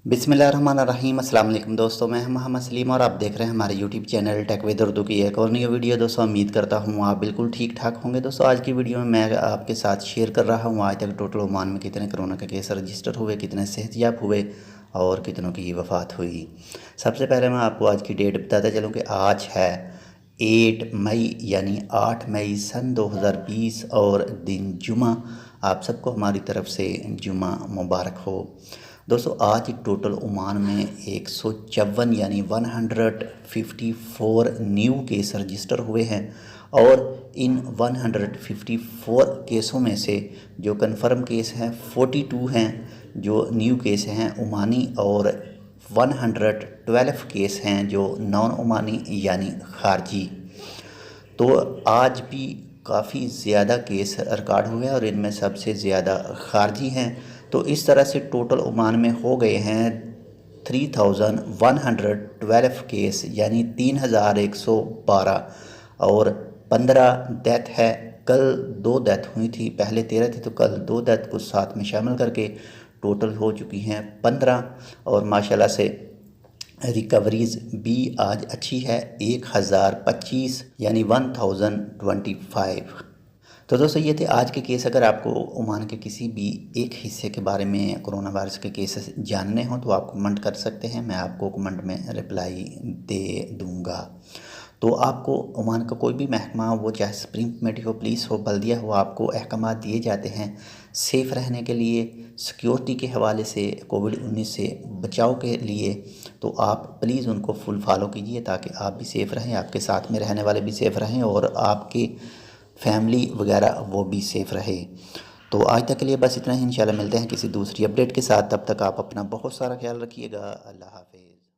बिस्मिल्लाहिर्रहमानिर्रहीम। अस्सलाम वालेकुम दोस्तों, मैं हूं मोहम्मद सलीम और आप देख रहे हैं हमारे YouTube channel tech with Urdu की एक और नई वीडियो। दोस्तों उम्मीद करता हूं आप बिल्कुल ठीक ठाक होंगे। दोस्तों आज की वीडियो में मैं आपके साथ शेयर कर रहा हूं आज तक टोटल ओमान में कितने कोरोना के केस रजिस्टर हुए, कितने सेहतयाब हुए और कितनों की वफ़ात हुई। सबसे पहले मैं आपको आज की डेट बताता चलूँ कि आज है 8 मई यानी 8 मई सन 2020 और दिन जुमा। आप सबको हमारी तरफ से जुमा मुबारक हो। दोस्तों आज टोटल ओमान में 154 यानी 154 न्यू केस रजिस्टर हुए हैं और इन 154 केसों में से जो कन्फर्म केस हैं 42 हैं जो न्यू केस हैं ओमानी और 112 केस हैं जो नॉन ओमानी यानी खारजी। तो आज भी काफ़ी ज़्यादा केस रिकॉर्ड हुए हैं और इनमें सबसे ज़्यादा खारजी हैं। तो इस तरह से टोटल ओमान में हो गए हैं 3112 केस यानी 3112 और 15 डेथ है। कल 2 डेथ हुई थी, पहले 13 थी तो कल 2 डेथ को साथ में शामिल करके टोटल हो चुकी हैं 15 और माशाल्लाह से रिकवरीज भी आज अच्छी है 1025 यानी 1025। तो दोस्तों ये थे आज के केस। अगर आपको ओमान के किसी भी एक हिस्से के बारे में कोरोना वायरस के केसेस जानने हो तो आप कमेंट कर सकते हैं, मैं आपको कमेंट में रिप्लाई दे दूंगा। तो आपको ओमान का कोई भी महकमा हो, वो चाहे सुप्रीम कमेटी हो, पुलिस हो, बल्दिया हो, आपको अहकाम दिए जाते हैं सेफ़ रहने के लिए, सिक्योरिटी के हवाले से, कोविड-19 से बचाव के लिए। तो आप प्लीज़ उनको फुल फॉलो कीजिए ताकि आप भी सेफ़ रहें, आपके साथ में रहने वाले भी सेफ़ रहें और आपकी फैमिली वगैरह वो भी सेफ़ रहे। तो आज तक के लिए बस इतना ही। इंशाल्लाह मिलते हैं किसी दूसरी अपडेट के साथ। तब तक आप अपना बहुत सारा ख्याल रखिएगा। अल्लाह हाफ़िज़।